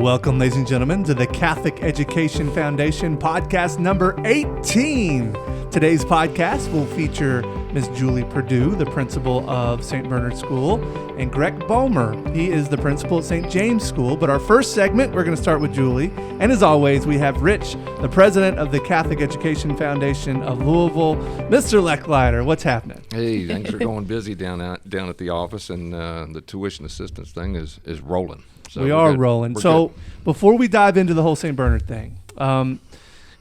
Welcome, ladies and gentlemen, to the Catholic Education Foundation podcast number 18. Today's podcast will feature Ms. Julie Perdue, the principal of St. Bernard School, and Gregg Boehmer. He is the principal at St. James School. But our first segment, we're going to start with Julie. And as always, we have Rich, the president of the Catholic Education Foundation of Louisville. Mr. Lechleiter, what's happening? Hey, things are going busy down at the office, and the tuition assistance thing is rolling. So we are rolling. So before we dive into the whole St. Bernard thing,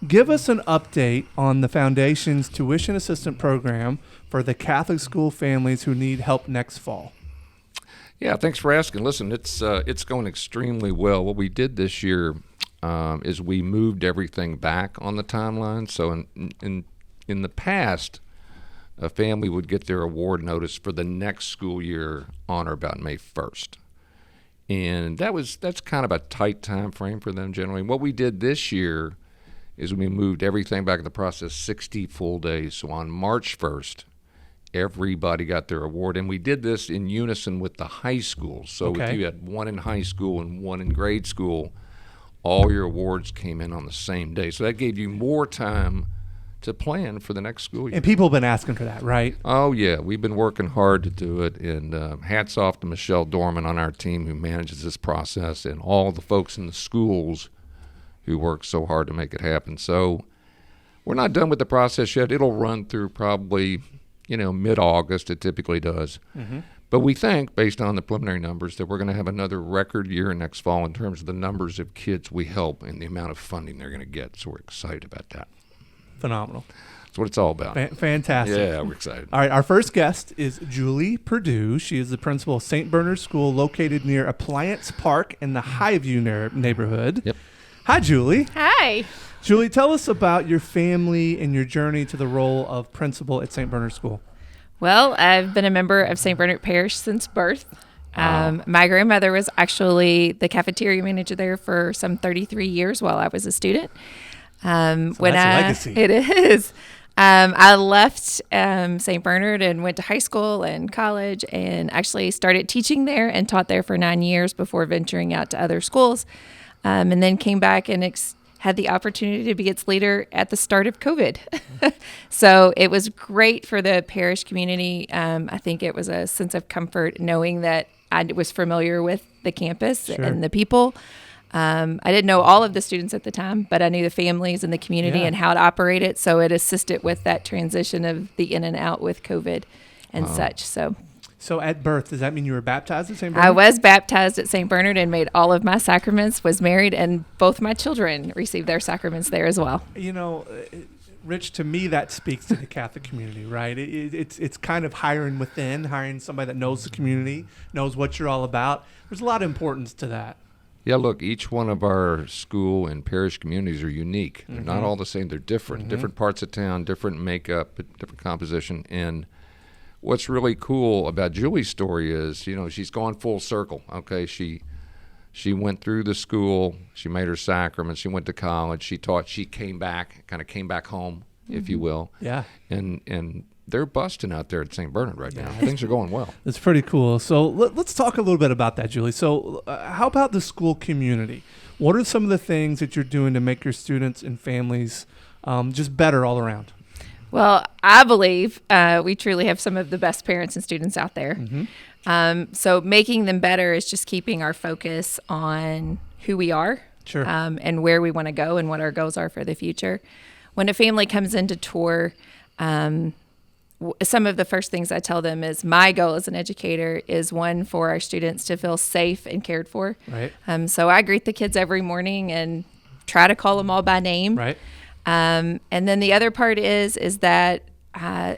give us an update on the Foundation's tuition assistance program for the Catholic school families who need help next fall. Yeah, thanks for asking. Listen, it's going extremely well. What we did this year is we moved everything back on the timeline. So in the past, a family would get their award notice for the next school year on or about May 1st. And that's kind of a tight time frame for them generally. And what we did this year is we moved everything back in the process 60 full days. So on March 1st, everybody got their award. And we did this in unison with the high schools. So if you had one in high school and one in grade school, all your awards came in on the same day. So that gave you more time to plan for the next school year. And people have been asking for that, right? Oh, yeah. We've been working hard to do it. And hats off to Michelle Dorman on our team who manages this process, and all the folks in the schools who work so hard to make it happen. So we're not done with the process yet. It'll run through probably, mid-August. It typically does. Mm-hmm. But we think, based on the preliminary numbers, that we're going to have another record year next fall in terms of the numbers of kids we help and the amount of funding they're going to get. So we're excited about that. Phenomenal. That's what it's all about. Fantastic. Yeah, we're excited. All right, our first guest is Julie Perdue. She is the principal of St. Bernard School, located near Appliance Park in the Highview neighborhood. Yep. Hi, Julie. Hi. Julie, tell us about your family and your journey to the role of principal at St. Bernard School. Well, I've been a member of St. Bernard Parish since birth. My grandmother was actually the cafeteria manager there for some 33 years while I was a student. So that's a legacy. It is. I left St. Bernard and went to high school and college, and actually started teaching there and taught there for 9 years before venturing out to other schools, and then came back and had the opportunity to be its leader at the start of COVID. So it was great for the parish community. I think it was a sense of comfort knowing that I was familiar with the campus and the people. I didn't know all of the students at the time, but I knew the families and the community and how to operate it. So it assisted with that transition of the in and out with COVID and such. So at birth, does that mean you were baptized at St. Bernard? I was baptized at St. Bernard and made all of my sacraments, was married, and both my children received their sacraments there as well. Rich, to me, that speaks to the Catholic community, right? It's kind of hiring somebody that knows the community, knows what you're all about. There's a lot of importance to that. Yeah, look, each one of our school and parish communities are unique. They're not all the same. They're different. Different parts of town, different makeup, different composition. And what's really cool about Julie's story is, she's gone full circle. Okay, she went through the school. She made her sacraments. She went to college. She taught. She came back home, if you will. Yeah. And they're busting out there at St. Bernard right now. Things are going well. That's pretty cool. So let's talk a little bit about that, Julie. So how about the school community? What are some of the things that you're doing to make your students and families just better all around? Well, I believe we truly have some of the best parents and students out there. So making them better is just keeping our focus on who we are and where we want to go and what our goals are for the future. When a family comes in to tour, some of the first things I tell them is my goal as an educator is one for our students to feel safe and cared for. Right. So I greet the kids every morning and try to call them all by name. Right. And then the other part is that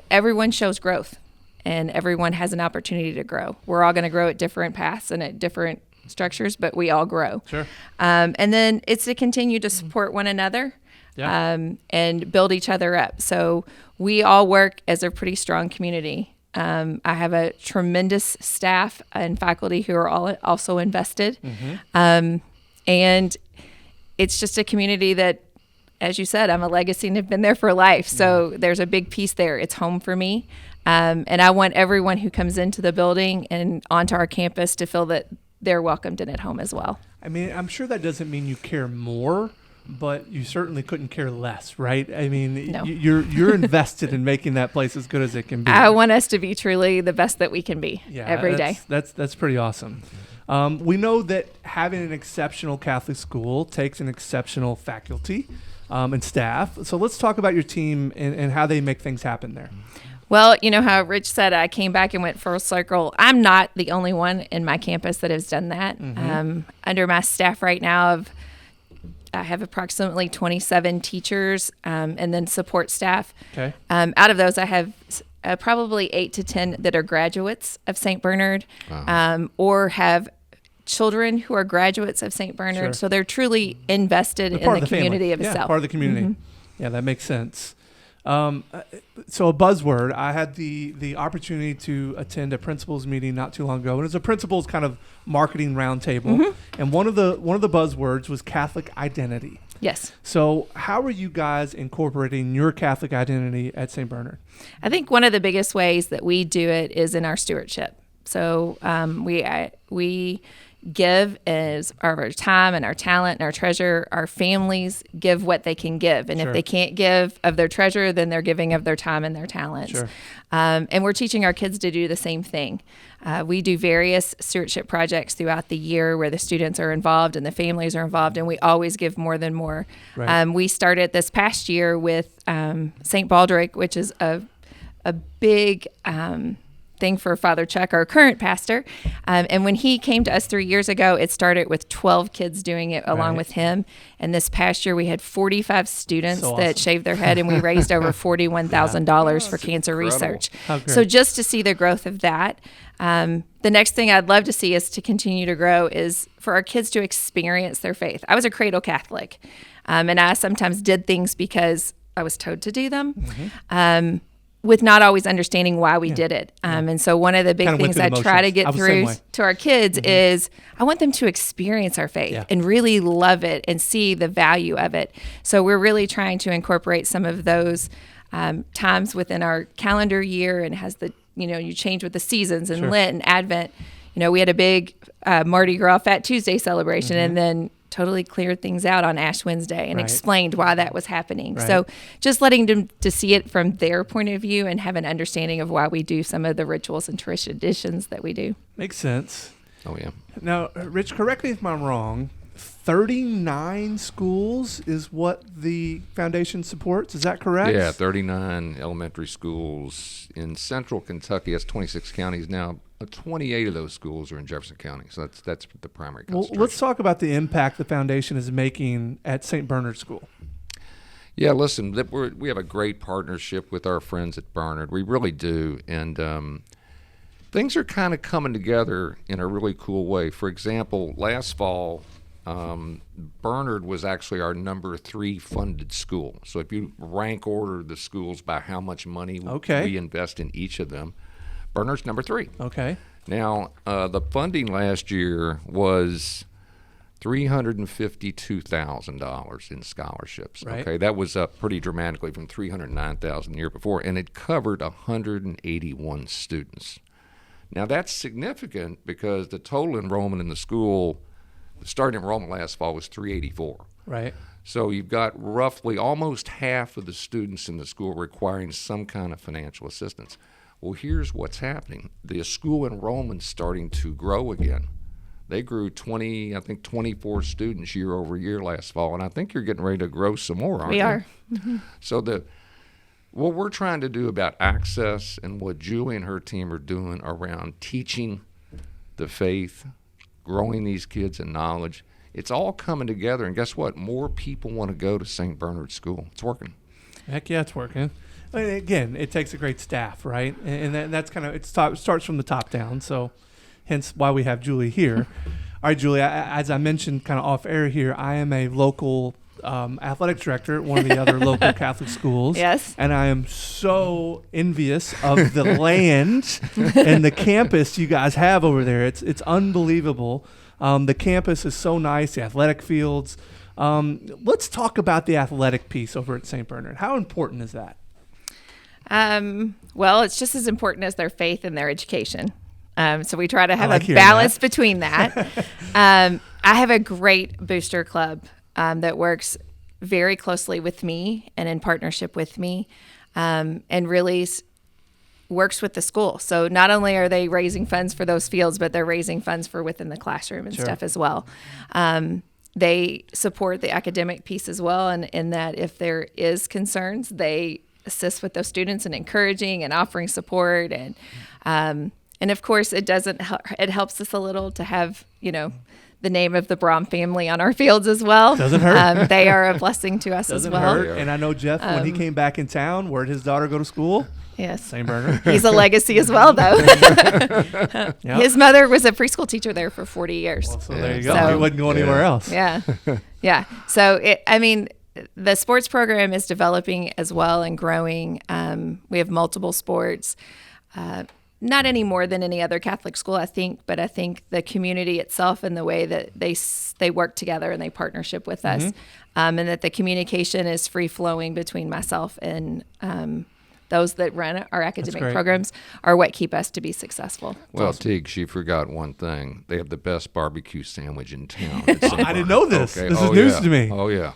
everyone shows growth and everyone has an opportunity to grow. We're all going to grow at different paths and at different structures, but we all grow. Sure. And then it's to continue to support one another. And build each other up. So we all work as a pretty strong community. I have a tremendous staff and faculty who are all also invested. And it's just a community that, as you said, I'm a legacy and have been there for life. So there's a big piece there. It's home for me. And I want everyone who comes into the building and onto our campus to feel that they're welcomed in at home as well. I mean, I'm sure that doesn't mean you care more, but you certainly couldn't care less, right? I mean, No. you're invested in making that place as good as it can be. I want us to be truly the best that we can be every day. That's pretty awesome. We know that having an exceptional Catholic school takes an exceptional faculty and staff. So let's talk about your team and how they make things happen there. Well, you know how Rich said I came back and went full circle. I'm not the only one in my campus that has done that. Under my staff right now, I have approximately 27 teachers and then support staff. Okay. Out of those, I have probably 8 to 10 that are graduates of St. Bernard or have children who are graduates of St. Bernard. Sure. So they're truly invested in the community of itself. Part of the community. Yeah, that makes sense. So a buzzword, I had the opportunity to attend a principals meeting not too long ago, and it was a principals kind of marketing roundtable, and one of the buzzwords was Catholic identity. Yes. So how are you guys incorporating your Catholic identity at St. Bernard? I think one of the biggest ways that we do it is in our stewardship. So we give as our time and our talent and our treasure. Our families give what they can give. And if they can't give of their treasure, then they're giving of their time and their talents. Sure. And we're teaching our kids to do the same thing. We do various stewardship projects throughout the year where the students are involved and the families are involved, and we always give more than more. Right. We started this past year with St. Baldrick, which is a big thing for Father Chuck, our current pastor. And when he came to us 3 years ago, it started with 12 kids doing it along with him. And this past year, we had 45 students that shaved their head, and we raised over $41,000 for cancer research. So just to see the growth of that. The next thing I'd love to see us to continue to grow is for our kids to experience their faith. I was a cradle Catholic, and I sometimes did things because I was told to do them. With not always understanding why we did it. And so one of the big things I try to get through to our kids is I want them to experience our faith and really love it and see the value of it. So we're really trying to incorporate some of those times within our calendar year, and has the, you change with the seasons and Lent and Advent. We had a big Mardi Gras Fat Tuesday celebration and then totally cleared things out on Ash Wednesday and explained why that was happening. So just letting them to see it from their point of view and have an understanding of why we do some of the rituals and traditions that we do. Makes sense. Oh, yeah. Now, Rich, correct me if I'm wrong, 39 schools is what the foundation supports. Is that correct? Yeah, 39 elementary schools in central Kentucky. That's 26 counties now. 28 of those schools are in Jefferson County, so that's the primary concentration. Well, let's talk about the impact the foundation is making at St. Bernard School. Yeah, listen, we have a great partnership with our friends at Bernard. We really do, and things are kind of coming together in a really cool way. For example, last fall, Bernard was actually our number 3 funded school. So if you rank order the schools by how much money we invest in each of them, Bernard's number 3. Okay. Now, the funding last year was $352,000 in scholarships. Right. Okay, that was up pretty dramatically from $309,000 the year before, and it covered 181 students. Now, that's significant because the total enrollment in the school, the starting enrollment last fall was 384. Right. So you've got roughly almost half of the students in the school requiring some kind of financial assistance. Well, here's what's happening. The school enrollment's starting to grow again. They grew 24 students year over year last fall, and I think you're getting ready to grow some more, aren't you? We are. So what we're trying to do about access and what Julie and her team are doing around teaching the faith, growing these kids in knowledge, it's all coming together. And guess what? More people want to go to St. Bernard School. It's working. Heck yeah, it's working. Again, it takes a great staff, right? And that's kind of, it starts from the top down. So hence why we have Julie here. All right, Julie, as I mentioned kind of off air here, I am a local athletic director at one of the other local Catholic schools. Yes. And I am so envious of the land and the campus you guys have over there. It's unbelievable. The campus is so nice, the athletic fields. Let's talk about the athletic piece over at St. Bernard. How important is that? Well, it's just as important as their faith and their education. So we try to have like a hearing balance that. between that. I have a great booster club that works very closely with me and in partnership with me, and really works with the school. So not only are they raising funds for those fields, but they're raising funds for within the classroom and stuff as well. They support the academic piece as well, and in that if there is concerns, they assist with those students and encouraging and offering support. And of course, it helps us a little to have, the name of the Braum family on our fields as well. Doesn't hurt. They are a blessing to us Doesn't as well. hurt. And I know Jeff, when he came back in town, where'd his daughter go to school? Yes. St. Bernard. He's a legacy as well, though. Yep. His mother was a preschool teacher there for 40 years. Well, so there you go. So- He wasn't going anywhere else. Yeah. Yeah. So, the sports program is developing as well and growing. We have multiple sports, not any more than any other Catholic school, I think, but I think the community itself and the way that they work together and they partnership with us, and that the communication is free flowing between myself and those that run our academic great. programs are what keep us to be successful. Well, Teague, she forgot one thing. They have the best barbecue sandwich in town. I didn't know this. Okay. This is Oh, news yeah. to me. Oh, yeah.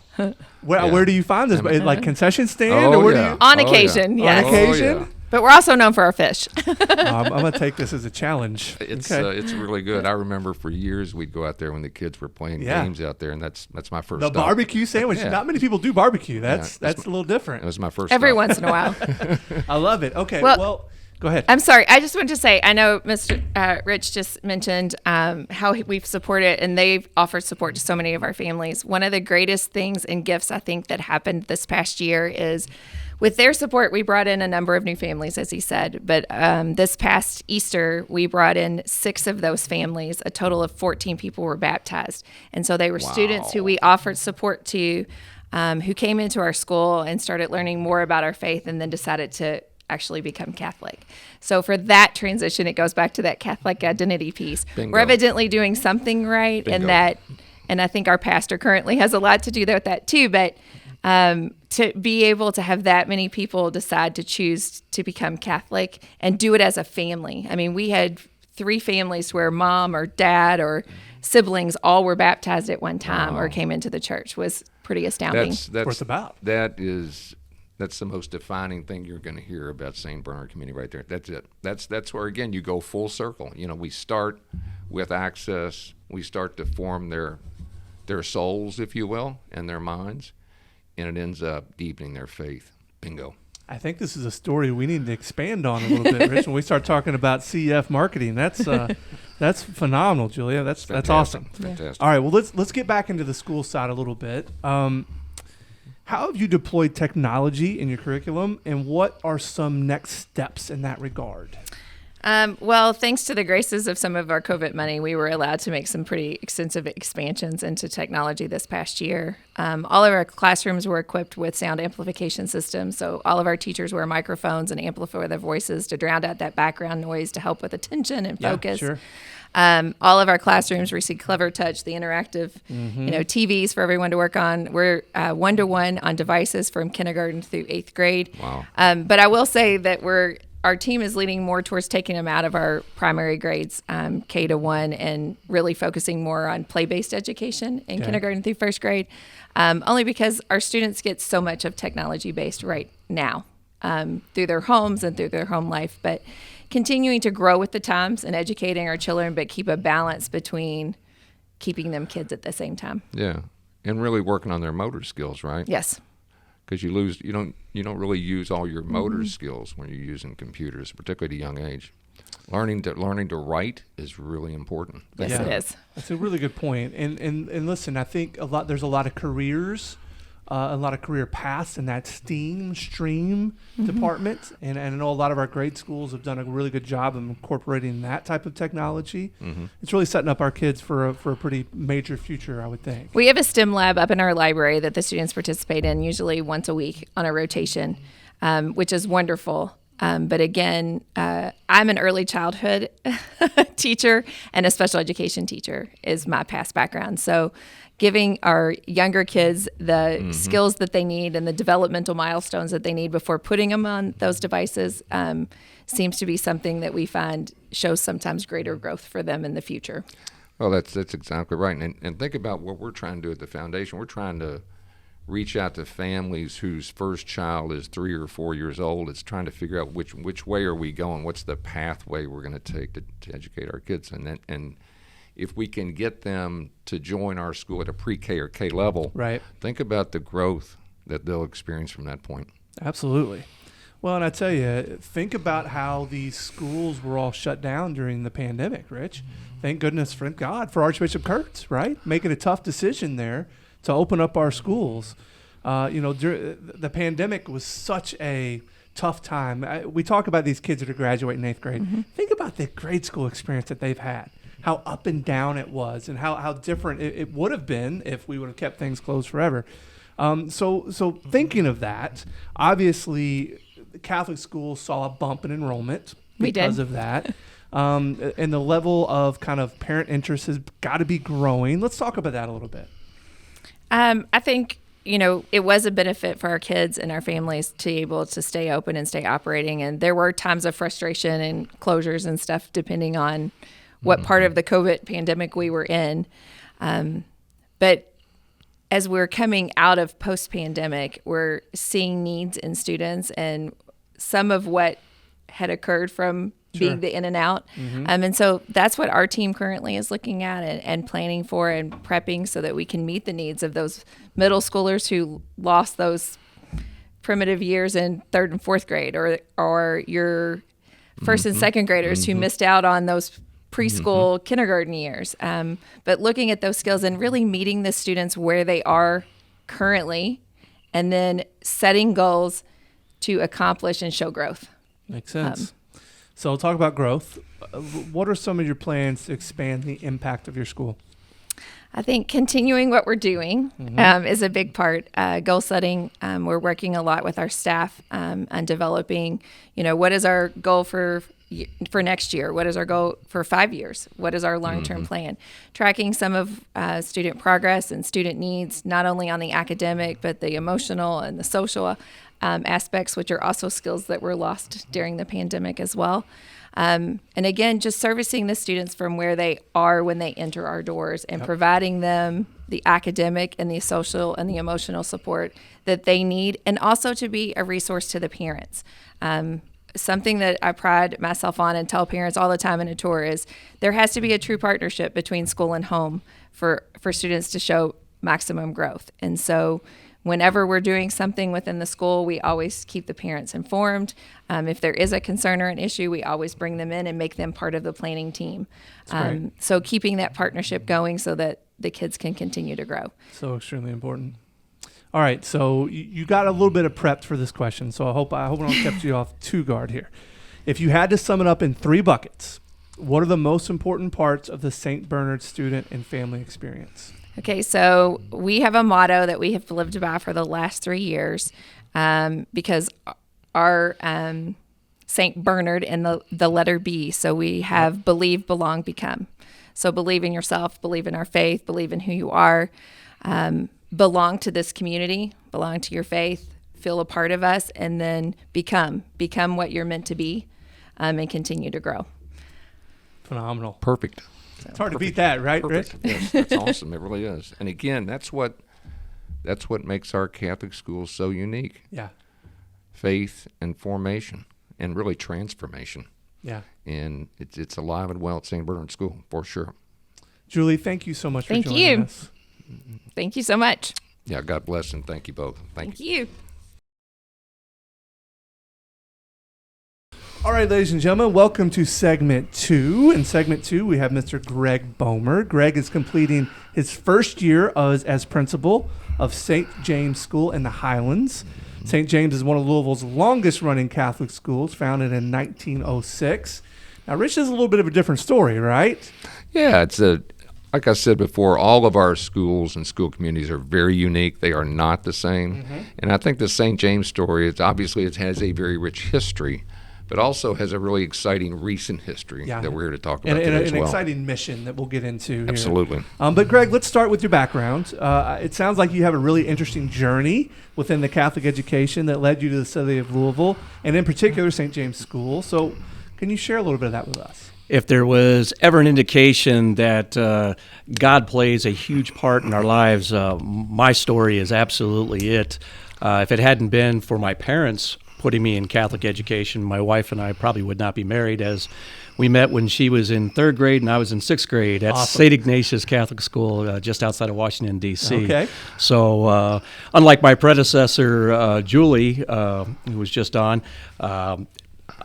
Where do you find this? Like concession stand? Oh, or where yeah. do you? On Oh, occasion, yeah. yes. On occasion? Oh, yeah. But we're also known for our fish. I'm going to take this as a challenge. It's Okay. it's really good. I remember for years we'd go out there when the kids were playing Yeah. games out there, and that's my first The stop. barbecue sandwich. Yeah. Not many people do barbecue. That's Yeah. a little different. It was my first Every stop. once in a while. I love it. Okay. Well- Well, go ahead. I'm sorry. I just wanted to say, I know Mr. Rich just mentioned how we've supported, and they've offered support to so many of our families. One of the greatest things and gifts I think that happened this past year is with their support, we brought in a number of new families, as he said. But this past Easter, we brought in 6 of those families. A total of 14 people were baptized. And so they were students who we offered support to, who came into our school and started learning more about our faith and then decided to actually become Catholic. So for that transition, it goes back to that Catholic identity piece. Bingo. We're evidently doing something right, Bingo. and I think our pastor currently has a lot to do with that too. But to be able to have that many people decide to choose to become Catholic and do it as a family. I mean, we had 3 families where mom or dad or siblings all were baptized at one time or came into the church. Was pretty astounding. That's what it's about. That's the most defining thing you're going to hear about St. Bernard Community right there. That's it. That's where, again, you go full circle. We start with access. We start to form their souls, if you will, and their minds, and it ends up deepening their faith. Bingo. I think this is a story we need to expand on a little bit, Rich. When we start talking about CF marketing, that's phenomenal, Julia. That's Fantastic. awesome. Fantastic. All right, well let's get back into the school side a little bit. How have you deployed technology in your curriculum, and what are some next steps in that regard? Well, thanks to the graces of some of our COVID money, we were allowed to make some pretty extensive expansions into technology this past year. All of our classrooms were equipped with sound amplification systems, so all of our teachers wear microphones and amplify their voices to drown out that background noise to help with attention and focus. Yeah, sure. All of our classrooms receive Clever Touch, the interactive, TVs for everyone to work on. We're 1-to-1 on devices from kindergarten through 8th grade. Wow. But I will say that our team is leaning more towards taking them out of our primary grades, K-1, and really focusing more on play-based education in kindergarten through 1st grade, only because our students get so much of technology-based right now through their homes and through their home life. But continuing to grow with the times and educating our children, but keep a balance between keeping them kids at the same time. Yeah, and really working on their motor skills, right? Yes. Because you don't really use all your motor skills when you're using computers, particularly at a young age. Learning to write is really important. Yes, Yeah. it is. That's a really good point. And listen, I think there's a lot of careers, a lot of career paths in that STEAM stream department. And I know a lot of our grade schools have done a really good job of incorporating that type of technology. It's really setting up our kids for a pretty major future, I would think. We have a STEM lab up in our library that the students participate in usually once a week on a rotation, which is wonderful. But again, I'm an early childhood teacher, and a special education teacher is my past background. So giving our younger kids the skills that they need and the developmental milestones that they need before putting them on those devices seems to be something that we find shows sometimes greater growth for them in the future. Well, that's exactly right. And think about what we're trying to do at the foundation. We're trying to reach out to families whose first child is 3 or 4 years old. It's trying to figure out which way are we going, what's the pathway we're going to take to educate our kids. And if we can get them to join our school at a pre-K or K level, right, think about the growth that they'll experience from that point. Absolutely. Well, and I tell you, think about how these schools were all shut down during the pandemic, Rich. Thank goodness, thank God for Archbishop Kurtz, right? Making a tough decision there to open up our schools. The pandemic was such a tough time. We talk about these kids that are graduating 8th grade. Mm-hmm. Think about the grade school experience that they've had, how up and down it was, and how different it would have been if we would have kept things closed forever. So thinking of that, obviously, the Catholic schools saw a bump in enrollment because of that. And the level of kind of parent interest has got to be growing. Let's talk about that a little bit. I think, it was a benefit for our kids and our families to be able to stay open and stay operating. And there were times of frustration and closures and stuff, depending on what part of the COVID pandemic we were in. But as we're coming out of post-pandemic, we're seeing needs in students, and some of what had occurred from being the in and out. Mm-hmm. And so that's what our team currently is looking at and planning for and prepping so that we can meet the needs of those middle schoolers who lost those primitive years in 3rd and 4th grade, or your first and second graders who missed out on those preschool, kindergarten years. But looking at those skills and really meeting the students where they are currently, and then setting goals to accomplish and show growth. Makes sense. So talk about growth. What are some of your plans to expand the impact of your school? I think continuing what we're doing is a big part. Goal setting, we're working a lot with our staff on developing, what is our goal for next year? What is our goal for 5 years? What is our long-term plan? Tracking some of student progress and student needs, not only on the academic, but the emotional and the social aspects, which are also skills that were lost during the pandemic as well. And again, just servicing the students from where they are when they enter our doors, and providing them the academic and the social and the emotional support that they need, and also to be a resource to the parents. Something that I pride myself on and tell parents all the time in a tour is there has to be a true partnership between school and home for students to show maximum growth. And so whenever we're doing something within the school, we always keep the parents informed. If there is a concern or an issue, we always bring them in and make them part of the planning team. So keeping that partnership going so that the kids can continue to grow. So extremely important. All right, so you got a little bit of prepped for this question, so I hope I don't kept you off too guard here. If you had to sum it up in 3 buckets, what are the most important parts of the St. Bernard student and family experience? Okay, so we have a motto that we have lived by for the last 3 years, because our St. Bernard in the letter B, so we have believe, belong, become. So believe in yourself, believe in our faith, believe in who you are, belong to this community, belong to your faith, feel a part of us, and then become what you're meant to be, and continue to grow. Phenomenal. Perfect. It's hard to beat that, right, Perfect. Rich? Yes, that's awesome. It really is. And again, that's what makes our Catholic schools so unique. Yeah. Faith and formation, and really transformation. Yeah. And it's alive and well at St. Bernard School, for sure. Julie, thank you so much for joining us. Thank you so much. Yeah, God bless, and thank you both. Thank you. All right, ladies and gentlemen, welcome to segment 2. In segment 2, we have Mr. Gregg Boehmer. Gregg is completing his first year as principal of St. James School in the Highlands. St. James is one of Louisville's longest-running Catholic schools, founded in 1906. Now, Rich, is a little bit of a different story, right? Yeah, like I said before, all of our schools and school communities are very unique. They are not the same. And I think the St. James story, it has a very rich history. but also has a really exciting recent history that we're here to talk about today as well. An exciting mission that we'll get into here. Absolutely. But Gregg, let's start with your background. It sounds like you have a really interesting journey within the Catholic education that led you to the city of Louisville, and in particular, St. James School. So can you share a little bit of that with us? If there was ever an indication that God plays a huge part in our lives, my story is absolutely it. If it hadn't been for my parents putting me in Catholic education, my wife and I probably would not be married, as we met when she was in 3rd grade and I was in 6th grade at St. Ignatius Catholic School just outside of Washington, D.C. Okay. So unlike my predecessor, Julie, who was just on,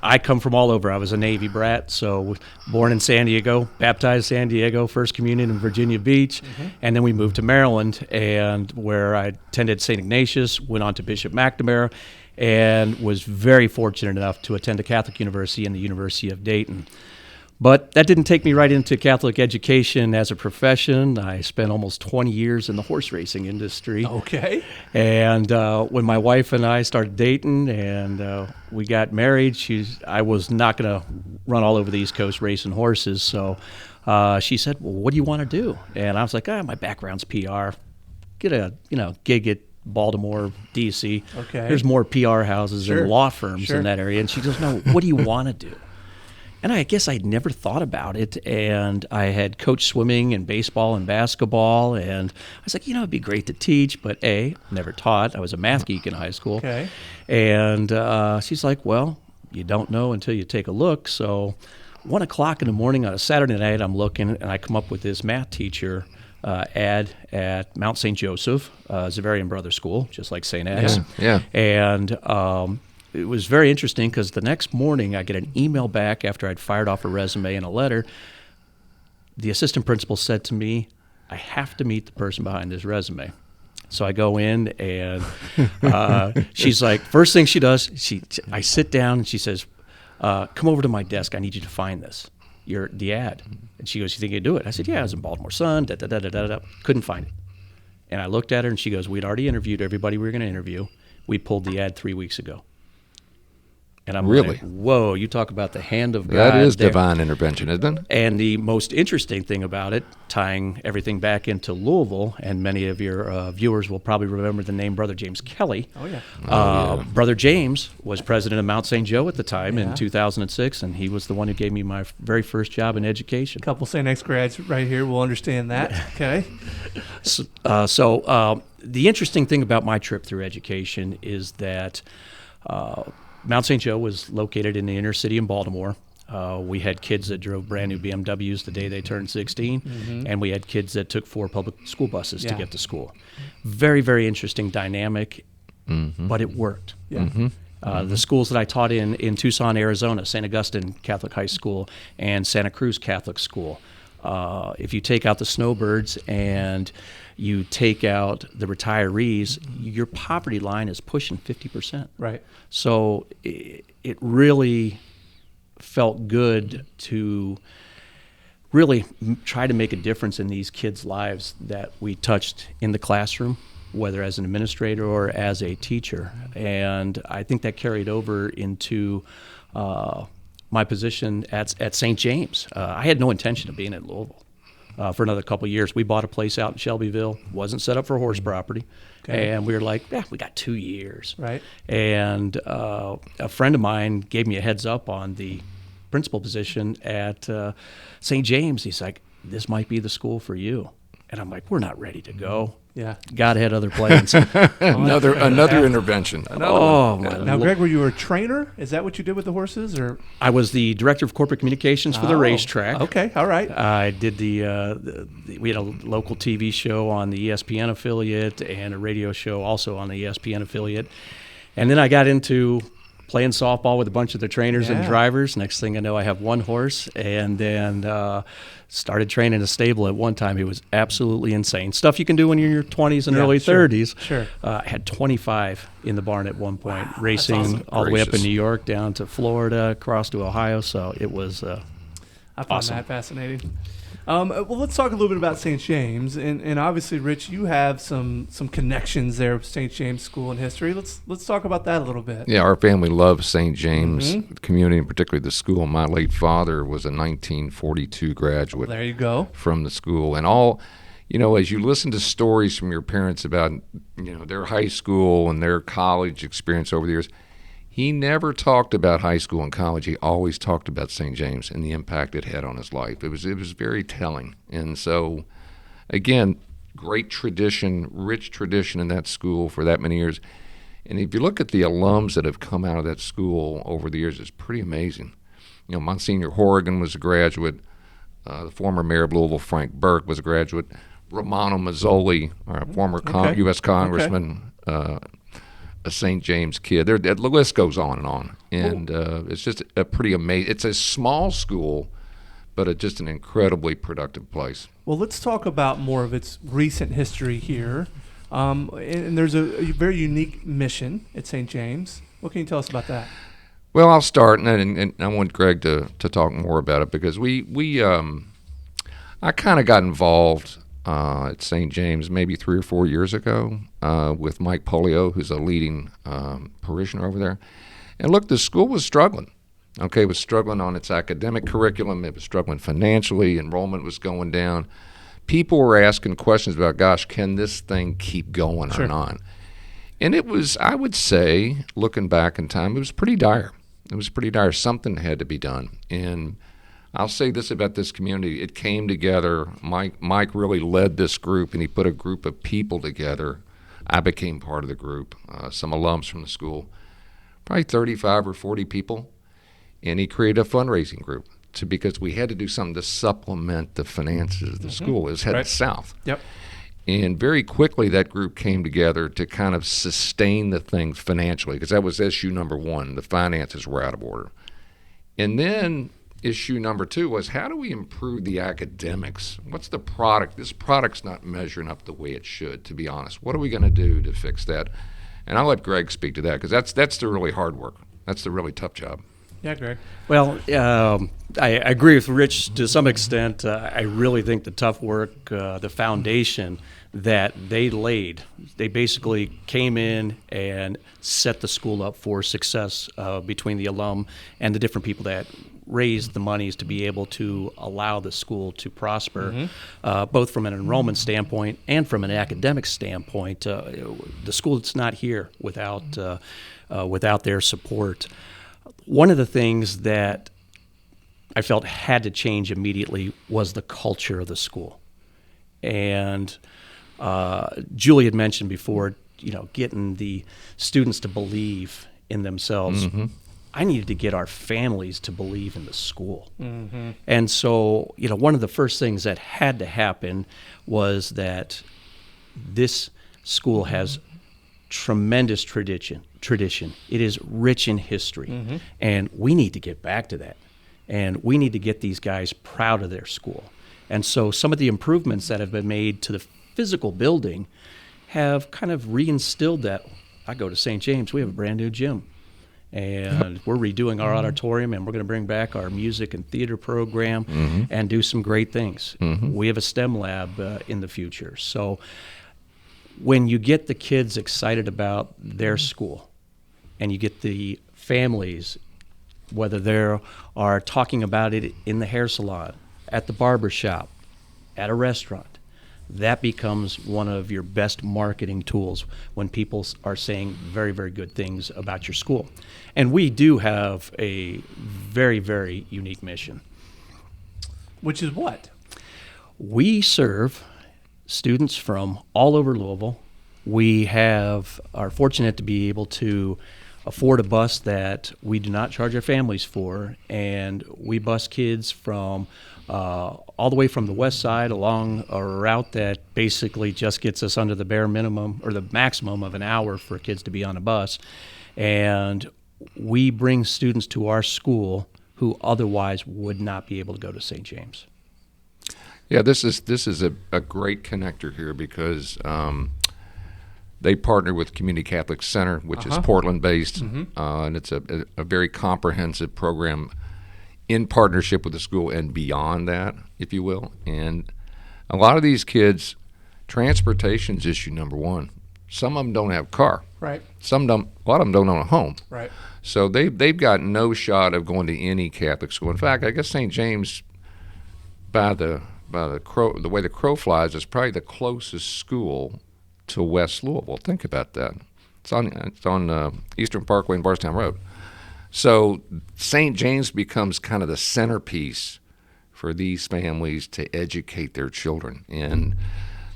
I come from all over. I was a Navy brat, so born in San Diego, baptized San Diego, First Communion in Virginia Beach, and then we moved to Maryland, and where I attended St. Ignatius, went on to Bishop McNamara, and was very fortunate enough to attend a Catholic university in the University of Dayton. But that didn't take me right into Catholic education as a profession. I spent almost 20 years in the horse racing industry. Okay. And when my wife and I started dating and we got married, I was not going to run all over the East Coast racing horses. So she said, well, what do you want to do? And I was like, my background's PR. Get a gig at Baltimore, D.C. Okay. There's more PR houses and law firms Sure. in that area. And she goes, no, what do you want to do? And I guess I'd never thought about it, and I had coached swimming and baseball and basketball, and I was like, it'd be great to teach, but never taught. I was a math geek in high school. Okay. And she's like, well, you don't know until you take a look. So 1 o'clock in the morning on a Saturday night, I'm looking, and I come up with this math teacher ad at Mount St. Joseph, Xaverian Brothers School, just like St. Ed's. Yeah. And it was very interesting because the next morning I get an email back after I'd fired off a resume and a letter. The assistant principal said to me, I have to meet the person behind this resume. So I go in and she's like, first thing she does, I sit down and she says, come over to my desk. I need you to find this. The ad. And she goes, you think you can do it? I said, yeah, I was in Baltimore Sun, Couldn't find it. And I looked at her and she goes, we'd already interviewed everybody we were going to interview. We pulled the ad 3 weeks ago. And I'm really? like, whoa, you talk about the hand of God. That is there. divine intervention, isn't it? And the most interesting thing about it, tying everything back into Louisville, and many of your viewers will probably remember the name Brother James Kelly. Oh, yeah. Brother James was president of Mount St. Joe at the time in 2006, and he was the one who gave me my very first job in education. A couple St. X grads right here will understand that. Okay. So the interesting thing about my trip through education is that Mount St. Joe was located in the inner city in Baltimore. We had kids that drove brand new BMWs the day they turned 16, and we had kids that took 4 public school buses to get to school. Very, very interesting dynamic, but it worked. Yeah. The schools that I taught in Tucson, Arizona, St. Augustine Catholic High School and Santa Cruz Catholic School, if you take out the snowbirds and you take out the retirees, your poverty line is pushing 50%. Right. So it really felt good to really try to make a difference in these kids' lives that we touched in the classroom, whether as an administrator or as a teacher. And I think that carried over into my position at St. James. I had no intention of being at Louisville for another couple of years. We bought a place out in Shelbyville, wasn't set up for horse property. Okay. And we were like, we got 2 years. Right. And a friend of mine gave me a heads up on the principal position at St. James. He's like, this might be the school for you. And I'm like, we're not ready to go. Yeah. God had other plans. Another intervention. Now, Gregg, were you a trainer? Is that what you did with the horses, or? I was the director of corporate communications for the racetrack. Okay, all right. I did we had a local TV show on the ESPN affiliate and a radio show also on the ESPN affiliate. And then I got into playing softball with a bunch of the trainers and drivers. Next thing I know, I have one horse, and then started training a stable at one time. It was absolutely insane. Stuff you can do when you're in your 20s and early 30s. Sure. I had 25 in the barn at one point, racing awesome. all the way up in New York, down to Florida, across to Ohio. So it was I find awesome. that fascinating. Well, let's talk a little bit about St. James, and obviously, Rich, you have some connections there with St. James School and history. Let's talk about that a little bit. Yeah, our family loves St. James community, and particularly the school. My late father was a 1942 graduate. There you go. From the school, and all, as you listen to stories from your parents about, their high school and their college experience over the years, he never talked about high school and college. He always talked about St. James and the impact it had on his life. It was very telling. And so, again, great tradition, rich tradition in that school for that many years. And if you look at the alums that have come out of that school over the years, it's pretty amazing. Monsignor Horrigan was a graduate. The former mayor of Louisville, Frank Burke, was a graduate. Romano Mazzoli, our former U.S. congressman, a St. James kid. The list goes on and on. And it's just a pretty amazing. It's a small school, but just an incredibly productive place. Well, let's talk about more of its recent history here. And there's a very unique mission at St. James. What can you tell us about that? Well, I'll start, and I want Gregg to talk more about it, because I kind of got involved at St. James maybe 3 or 4 years ago with Mike Polio, who's a leading parishioner over there. And look, the school was struggling. It was struggling on its academic curriculum. It was struggling financially. Enrollment was going down. People were asking questions about, gosh, can this thing keep going or not? And it was, I would say, looking back in time, it was pretty dire. It was pretty dire. Something had to be done. And I'll say this about this community. It came together. Mike really led this group, and he put a group of people together. I became part of the group, some alums from the school, probably 35 or 40 people. And he created a fundraising group because we had to do something to supplement the finances of the school. It was headed south. Yep. And very quickly that group came together to kind of sustain the thing financially, because that was issue number one. The finances were out of order. And then issue number two was, how do we improve the academics? What's the product? This product's not measuring up the way it should, to be honest. What are we going to do to fix that? And I'll let Gregg speak to that, because that's the really hard work. That's the really tough job. Yeah, Gregg. Well, I agree with Rich to some extent. I really think the tough work, the foundation that they laid, they basically came in and set the school up for success between the alum and the different people that raised the monies to be able to allow the school to prosper, both from an enrollment standpoint and from an academic standpoint. The school is not here without their support. One of the things that I felt had to change immediately was the culture of the school. And Julie had mentioned before, getting the students to believe in themselves. I needed to get our families to believe in the school. And so, one of the first things that had to happen was that this school has tremendous tradition. It is rich in history, and we need to get back to that. And we need to get these guys proud of their school. And so some of the improvements that have been made to the physical building have kind of reinstilled that. I go to St. James, we have a brand new gym. And we're redoing our auditorium, and we're going to bring back our music and theater program and do some great things. We have a STEM lab in the future. So when you get the kids excited about their school, and you get the families, whether they are talking about it in the hair salon, at the barber shop, at a restaurant, that becomes one of your best marketing tools when people are saying very, very good things about your school. And we do have a very, very unique mission. Which is what? We serve students from all over Louisville. We are fortunate to be able to afford a bus that we do not charge our families for, and we bus kids from all the way from the west side along a route that basically just gets us under the bare minimum or the maximum of an hour for kids to be on a bus. And we bring students to our school who otherwise would not be able to go to St. James. Yeah, this is a great connector here, because they partner with Community Catholic Center, which is Portland-based, and it's a very comprehensive program in partnership with the school and beyond that, if you will. And a lot of these kids, transportation's issue number one. Some of them don't have a car. Right. Some don't. A lot of them don't own a home. Right. So they've got no shot of going to any Catholic school. In fact, I guess St. James, by the way the crow flies, is probably the closest school to West Louisville. Think about that. It's on Eastern Parkway and Barstown Road. So St. James becomes kind of the centerpiece for these families to educate their children. And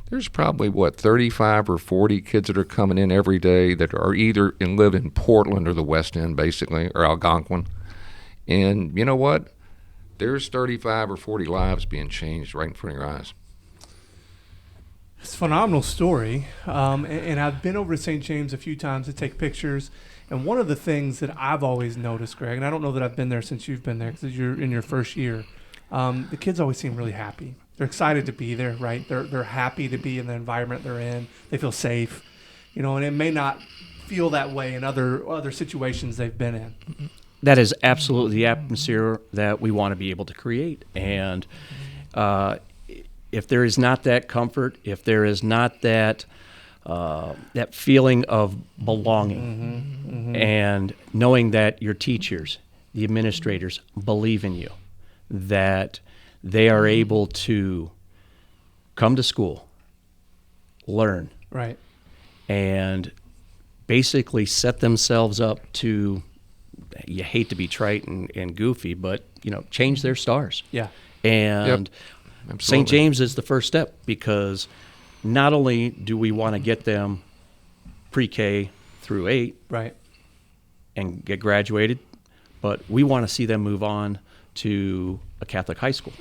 there's probably, 35 or 40 kids that are coming in every day that are either live in Portland or the West End, basically, or Algonquin. And you know what? There's 35 or 40 lives being changed right in front of your eyes. It's a phenomenal story. And I've been over to St. James a few times to take pictures. And one of the things that I've always noticed, Greg, and I don't know that I've been there since you've been there because you're in your first year, the kids always seem really happy. They're excited to be there, right? They're happy to be in the environment they're in. They feel safe, and it may not feel that way in other situations they've been in. That is absolutely the atmosphere that we want to be able to create. And if there is not that comfort, if there is not that feeling of belonging, and knowing that your teachers, the administrators, believe in you, that they are able to come to school, learn, right, and basically set themselves up to, you hate to be trite and goofy, but change their stars. Yeah. And Yep. St. James is the first step, because not only do we want to get them pre-K through 8 right, and get graduated, but we want to see them move on to a Catholic high school.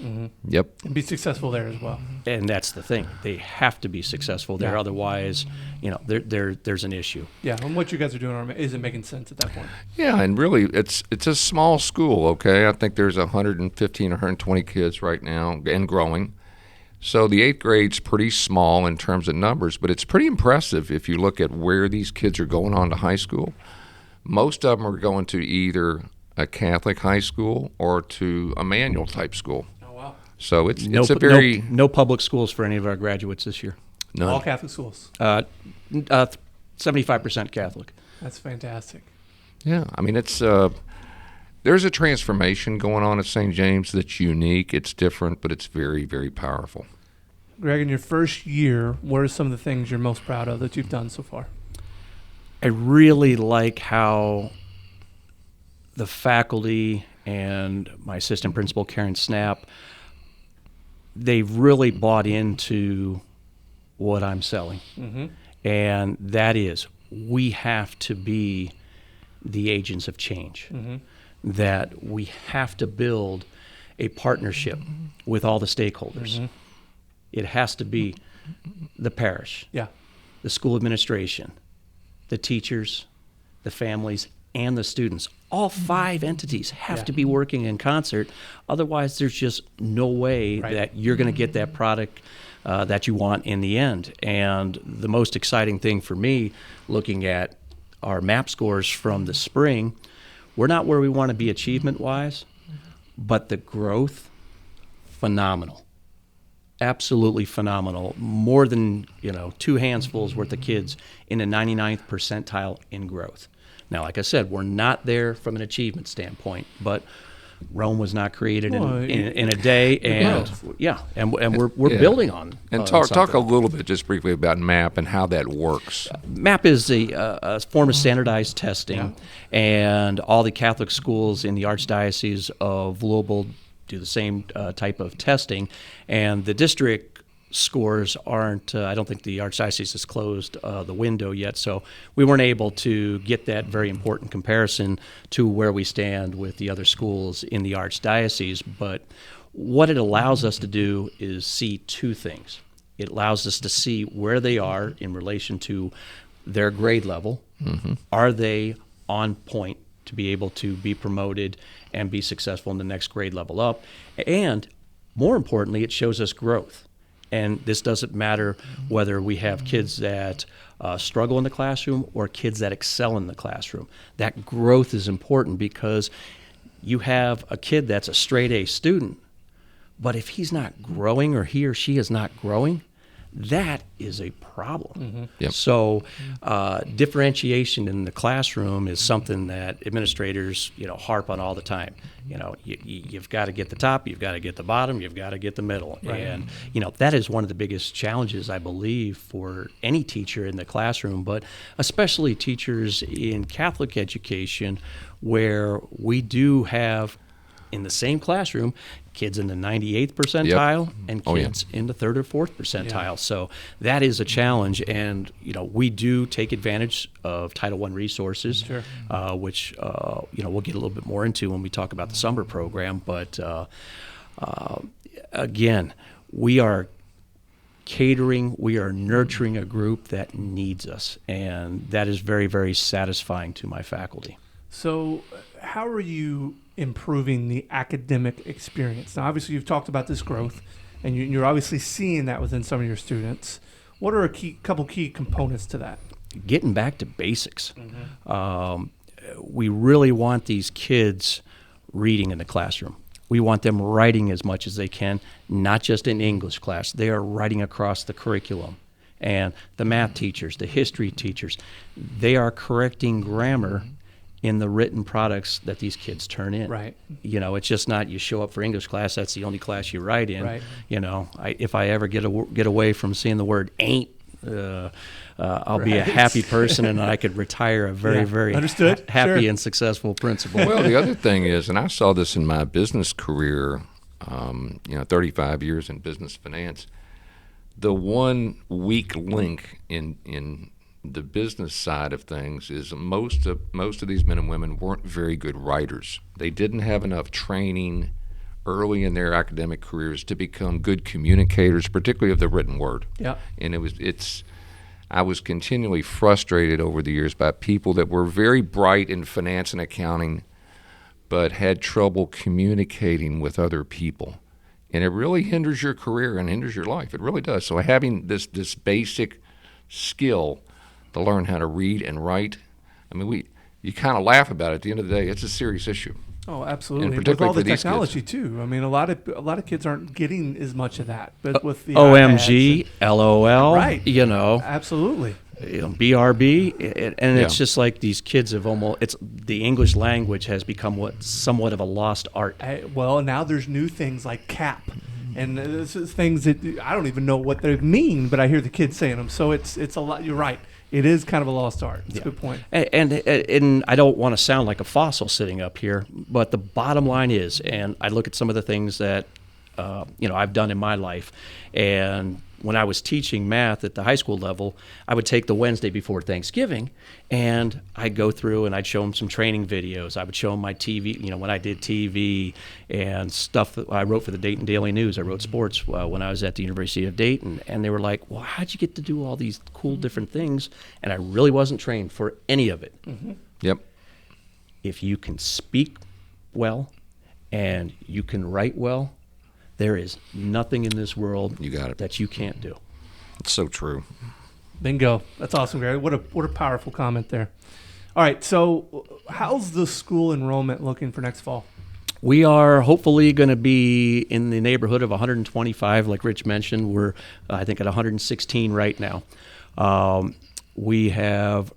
Yep. and be successful there as well. And that's the thing. They have to be successful there. Yeah. Otherwise, there's an issue. Yeah, and what you guys are doing isn't making sense at that point. Yeah, and really, it's a small school, okay? I think there's 115 or 120 kids right now and growing. So the 8th grade's pretty small in terms of numbers, but it's pretty impressive if you look at where these kids are going on to high school. Most of them are going to either a Catholic high school or to a manual type school. Oh, wow. So it's a very... No public schools for any of our graduates this year. None. All Catholic schools. 75% Catholic. That's fantastic. Yeah, I mean, it's there's a transformation going on at St. James that's unique. It's different, but it's very, very powerful. Greg, in your first year, what are some of the things you're most proud of that you've done so far? I really like how the faculty and my assistant principal, Karen Snap, they've really bought into what I'm selling. And that is, we have to be the agents of change. That we have to build a partnership with all the stakeholders. It has to be the parish, Yeah. the school administration, the teachers, the families, and the students. All 5 entities have to be working in concert. Otherwise, there's just no way that you're going to get that product that you want in the end. And the most exciting thing for me, looking at our MAP scores from the spring, we're not where we want to be achievement-wise, but the growth, phenomenal. Absolutely phenomenal. More than 2 handsfuls worth of kids in the 99th percentile in growth. Now, like I said, we're not there from an achievement standpoint, but Rome was not created in a day, and we're building on. And talk a little bit, just briefly, about MAP and how that works. MAP is a form of standardized testing, and all the Catholic schools in the Archdiocese of Louisville do the same type of testing, and the district scores aren't, I don't think the Archdiocese has closed the window yet, so we weren't able to get that very important comparison to where we stand with the other schools in the Archdiocese. But what it allows us to do is see 2 things. It allows us to see where they are in relation to their grade level. Are they on point to be able to be promoted and be successful in the next grade level up? And more importantly, it shows us growth. And this doesn't matter whether we have kids that struggle in the classroom or kids that excel in the classroom. That growth is important, because you have a kid that's a straight A student, but if he's not growing or he or she is not growing, that is a problem. Yep. So differentiation in the classroom is something that administrators, harp on all the time. You've got to get the top, you've got to get the bottom, you've got to get the middle. Right. And, that is one of the biggest challenges, I believe, for any teacher in the classroom, but especially teachers in Catholic education, where we do have in the same classroom kids in the 98th percentile and kids in the 3rd or 4th percentile. Yeah. So that is a challenge, and we do take advantage of Title I resources, Sure. which we'll get a little bit more into when we talk about the summer program. But again, we are catering, we are nurturing a group that needs us, and that is very, very satisfying to my faculty. So how are you improving the academic experience? Now, obviously, you've talked about this growth, and you're obviously seeing that within some of your students. What are couple key components to that? Getting back to basics. We really want these kids reading in the classroom. We want them writing as much as they can, not just in English class. They are writing across the curriculum. And the math teachers, the history teachers, they are correcting grammar in the written products that these kids turn in. Right. It's just not you show up for English class, that's the only class you write in. Right. If I ever get away from seeing the word ain't, I'll be a happy person, and I could retire a very Understood. happy Sure. and successful principal. Well, the other thing is, and I saw this in my business career, 35 years in business finance, the one weak link in the business side of things is most of these men and women weren't very good writers. They didn't have enough training early in their academic careers to become good communicators, particularly of the written word. Yeah. And I was continually frustrated over the years by people that were very bright in finance and accounting, but had trouble communicating with other people. And it really hinders your career and hinders your life. It really does. So having this basic skill to learn how to read and write, you kind of laugh about it. At the end of the day, it's a serious issue. Oh, absolutely. And With particularly all the for these technology kids. too. A lot of kids aren't getting as much of that. But with the OMG, iPads LOL, Right. Absolutely. BRB, and it's Yeah. just like these kids have the English language has become somewhat of a lost art. Well, now there's new things like CAP. And this is things that I don't even know what they mean, but I hear the kids saying them. So it's a lot. You're right. It is kind of a lost art. That's a good point. And I don't want to sound like a fossil sitting up here, but the bottom line is, and I look at some of the things that I've done in my life, and when I was teaching math at the high school level, I would take the Wednesday before Thanksgiving, and I'd go through and I'd show them some training videos. I would show them my TV, when I did TV and stuff that I wrote for the Dayton Daily News. I wrote sports when I was at the University of Dayton, and they were like, well, how'd you get to do all these cool different things? And I really wasn't trained for any of it. Mm-hmm. Yep. If you can speak well and you can write well, there is nothing in this world You got it. that you can't do. It's so true. Bingo. That's awesome, Gary. What a powerful comment there. All right. So how's the school enrollment looking for next fall? We are hopefully going to be in the neighborhood of 125, like Rich mentioned. We're, I think, at 116 right now. We have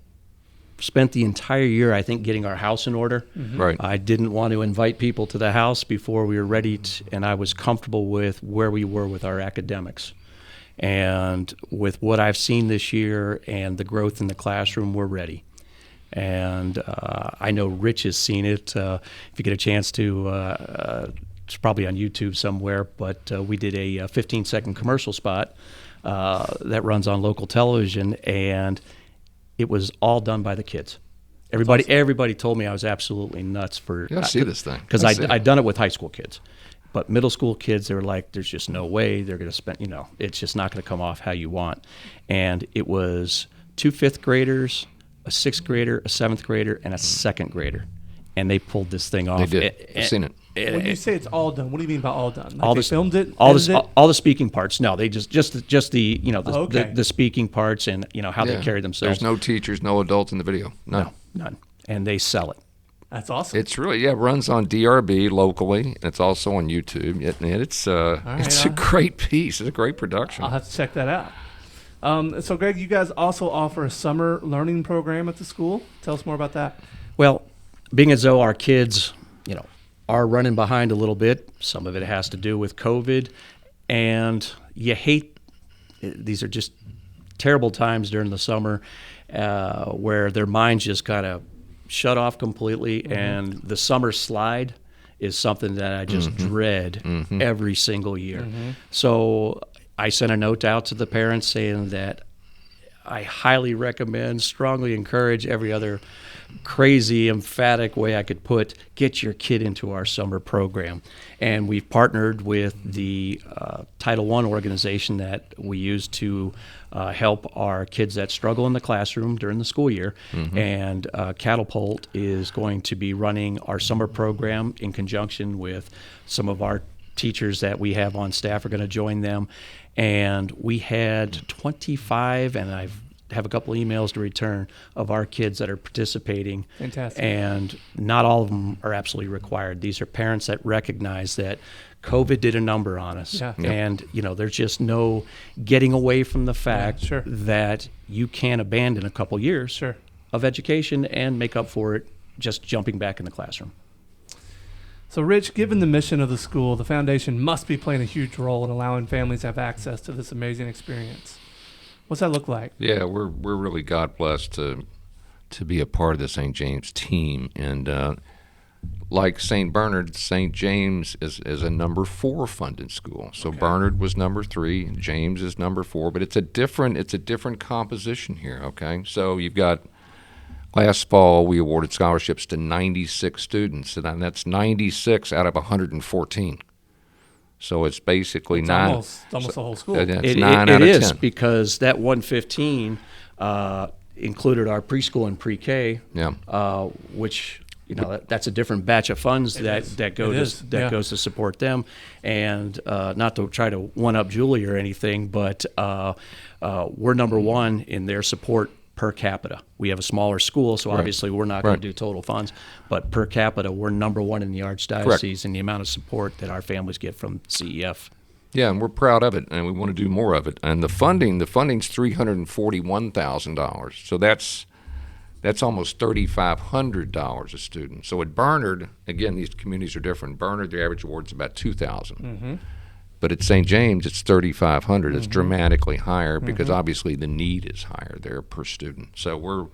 spent the entire year, I think, getting our house in order. Mm-hmm. Right. I didn't want to invite people to the house before we were ready, and I was comfortable with where we were with our academics. And with what I've seen this year and the growth in the classroom, we're ready. And I know Rich has seen it. If you get a chance to, it's probably on YouTube somewhere, but we did a 15-second commercial spot that runs on local television, and it was all done by the kids. Everybody told me I was absolutely nuts for. You gotta see this thing. Because Gotta see it. I'd done it with high school kids. But middle school kids, they were like, there's just no way they're going to spend, it's just not going to come off how you want. And it was 2 5th graders, a 6th grader, a 7th grader, and a 2nd grader. And they pulled this thing off. They did. I've seen it. When you say it's all done, what do you mean by all done? Like all they the filmed it, all edited it? the speaking parts. No, they just the Okay. the speaking parts and how Yeah. they carry themselves. There's no teachers, no adults in the video. None. None. And they sell it. That's awesome. It's really, it runs on DRB locally, and it's also on YouTube. It's a great piece. It's a great production. I'll have to check that out. So, Gregg, you guys also offer a summer learning program at the school. Tell us more about that. Well, being as though our kids, are running behind a little bit, some of it has to do with COVID, and you hate, these are just terrible times during the summer where their minds just kind of shut off completely, and the summer slide is something that I just dread every single year. So I sent a note out to the parents saying that I highly recommend, strongly encourage, every other crazy, emphatic way I could put, get your kid into our summer program. And we've partnered with the Title I organization that we use to help our kids that struggle in the classroom during the school year. And Catapult is going to be running our summer program in conjunction with some of our teachers that we have on staff are going to join them. And we had 25, and I have a couple of emails to return, of our kids that are participating. Fantastic. And not all of them are absolutely required. These are parents that recognize that COVID did a number on us. Yeah. And, there's just no getting away from the fact sure. that you can abandon a couple years Sure. of education and make up for it just jumping back in the classroom. So, Rich, given the mission of the school, the foundation must be playing a huge role in allowing families to have access to this amazing experience. What's that look like? Yeah, we're really God blessed to be a part of the St. James team, and like St. Bernard, St. James is a number 4 funded school. So Bernard was number 3, and James is number 4, but it's a different composition here. Okay, so you've got, last fall we awarded scholarships to 96 students, and that's 96 out of 114. So it's basically It's nine. almost the whole school. It's 9 out it of is 10. because that 115 included our preschool and pre-K, which that's a different batch of funds that goes to support them. And not to try to one up Julie or anything, but we're number 1 in their support per capita. We have a smaller school, so obviously we're not going to do total funds, but per capita, we're number 1 in the Archdiocese in the amount of support that our families get from CEF. Yeah, and we're proud of it, and we want to do more of it. And the funding's $341,000, so that's almost $3,500 a student. So at Bernard, again, these communities are different. Bernard, the average award's about $2,000. But at St. James, it's $3,500. It's dramatically higher because obviously the need is higher there per student. So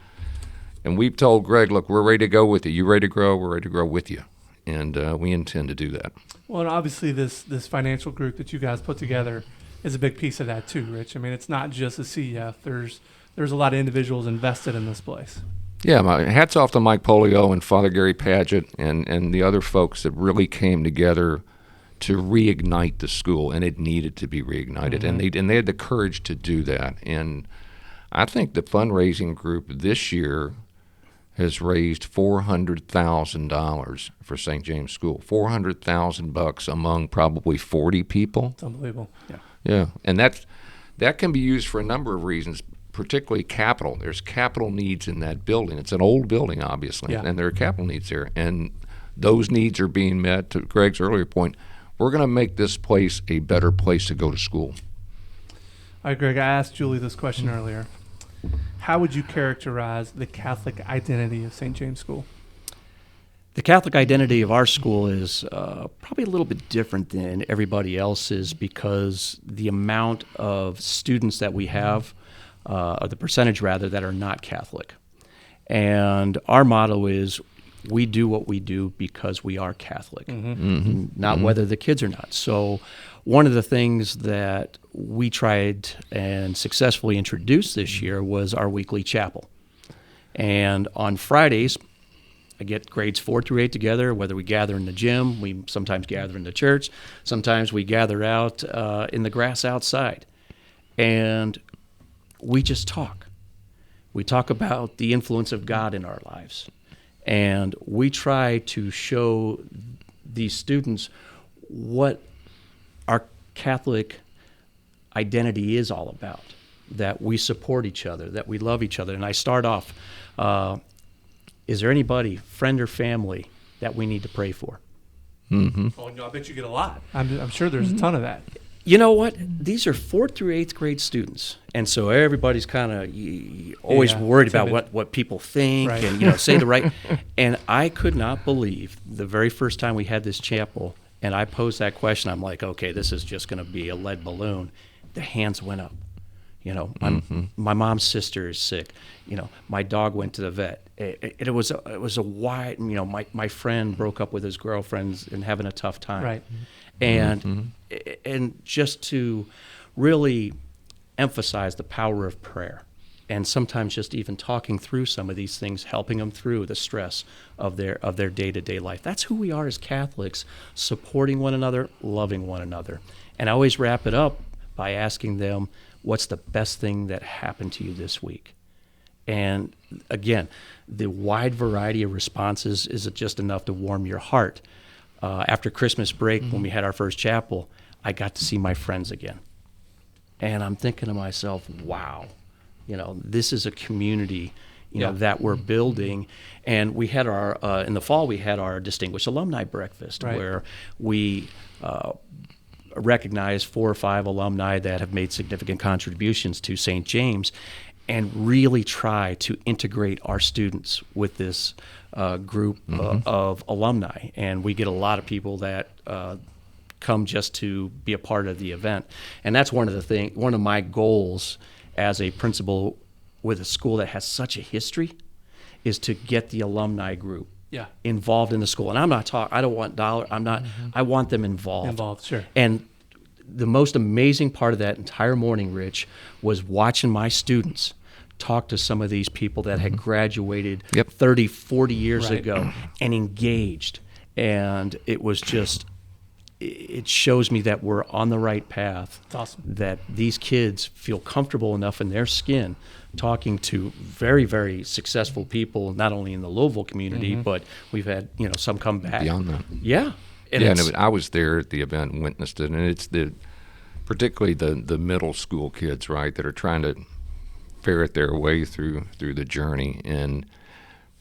we've told Gregg, look, we're ready to go with you. You ready to grow? We're ready to grow with you. And we intend to do that. Well, and obviously this financial group that you guys put together is a big piece of that too, Rich. I mean, it's not just a CEF. There's a lot of individuals invested in this place. Yeah, my hats off to Mike Polio and Father Gary Paget and the other folks that really came together to reignite the school, and it needed to be reignited, and they had the courage to do that. And I think the fundraising group this year has raised $400,000 for St. James School. $400,000 among probably 40 people. It's unbelievable. Yeah, and that can be used for a number of reasons, particularly capital. There's capital needs in that building. It's an old building, obviously, and there are capital needs there, and those needs are being met. To Gregg's earlier point, we're going to make this place a better place to go to school. All right, Gregg, I asked Julie this question earlier. How would you characterize the Catholic identity of St. James School? The Catholic identity of our school is probably a little bit different than everybody else's because the amount of students that we have, or the percentage rather, that are not Catholic. And our motto is, we do what we do because we are Catholic, not whether the kids are not. So one of the things that we tried and successfully introduced this year was our weekly chapel. And on Fridays, I get grades 4 through 8 together, whether we gather in the gym, we sometimes gather in the church, sometimes we gather out in the grass outside. And we just talk. We talk about the influence of God in our lives. And we try to show these students what our Catholic identity is all about, that we support each other, that we love each other. And I start off, is there anybody, friend or family, that we need to pray for? Mm-hmm. Oh, no, I bet you get a lot. I'm sure there's a ton of that. You know what? These are 4th through 8th grade students, and so everybody's kind of always worried timid. about what people think, Right. and say the right. And I could not believe the very first time we had this chapel, and I posed that question. I'm like, okay, this is just going to be a lead balloon. The hands went up. My mom's sister is sick. My dog went to the vet. It was a wide. My friend broke up with his girlfriend and having a tough time. Right. And just to really emphasize the power of prayer, and sometimes just even talking through some of these things, helping them through the stress of their day-to-day life. That's who we are as Catholics, supporting one another, loving one another. And I always wrap it up by asking them, what's the best thing that happened to you this week? And again, the wide variety of responses is just enough to warm your heart. After Christmas break, when we had our first chapel, I got to see my friends again. And I'm thinking to myself, wow, this is a community, that we're building. And we had in the fall, we had our Distinguished Alumni Breakfast, right. where we recognize 4 or 5 alumni that have made significant contributions to St. James, and really try to integrate our students with this group of alumni. And we get a lot of people that come just to be a part of the event. And that's one of my goals as a principal with a school that has such a history, is to get the alumni group involved in the school. And I'm not talking, I don't want dollar, I want them involved. Involved, sure. And the most amazing part of that entire morning, Rich, was watching my students talk to some of these people that had graduated 30, 40 years ago and engaged. And it was just, it shows me that we're on the right path. It's awesome. That these kids feel comfortable enough in their skin talking to very, very successful people, not only in the Louisville community, but we've had, some come back. Beyond that. Yeah. And I was there at the event and witnessed it, and it's particularly the middle school kids, right, that are trying to ferret their way through the journey, and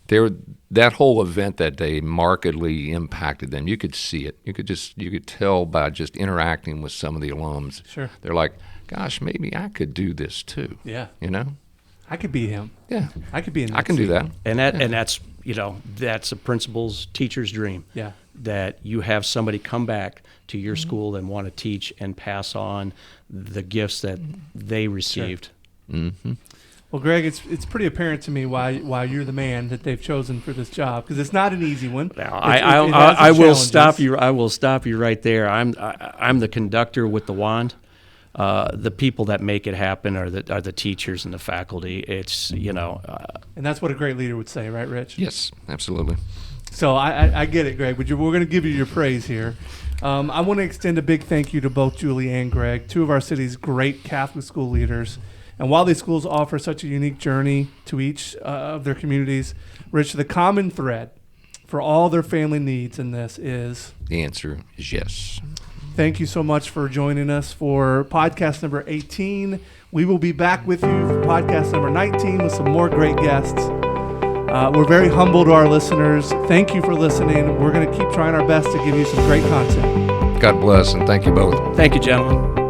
that whole event that day markedly impacted them. You could see it. You could tell by just interacting with some of the alums. Sure. They're like, gosh, maybe I could do this too. Yeah. I could be him. Yeah. I could be in that I can do that. And that's that's a principal's teacher's dream. Yeah. That you have somebody come back to your school and want to teach and pass on the gifts that they received. Sure. Mm-hmm. Well, Gregg, it's pretty apparent to me why you're the man that they've chosen for this job, because it's not an easy one. Now, I will stop you. I will stop you right there. I'm the conductor with the wand. The people that make it happen are the teachers and the faculty. It's and that's what a great leader would say, right, Rich? Yes, absolutely. So I get it, Gregg, but we're going to give you your praise here. I want to extend a big thank you to both Julie and Gregg, two of our city's great Catholic school leaders. And while these schools offer such a unique journey to each of their communities, Rich, the common thread for all their family needs in this is? The answer is yes. Thank you so much for joining us for podcast number 18. We will be back with you for podcast number 19 with some more great guests. We're very humble to our listeners. Thank you for listening. We're going to keep trying our best to give you some great content. God bless, and thank you both. Thank you, gentlemen.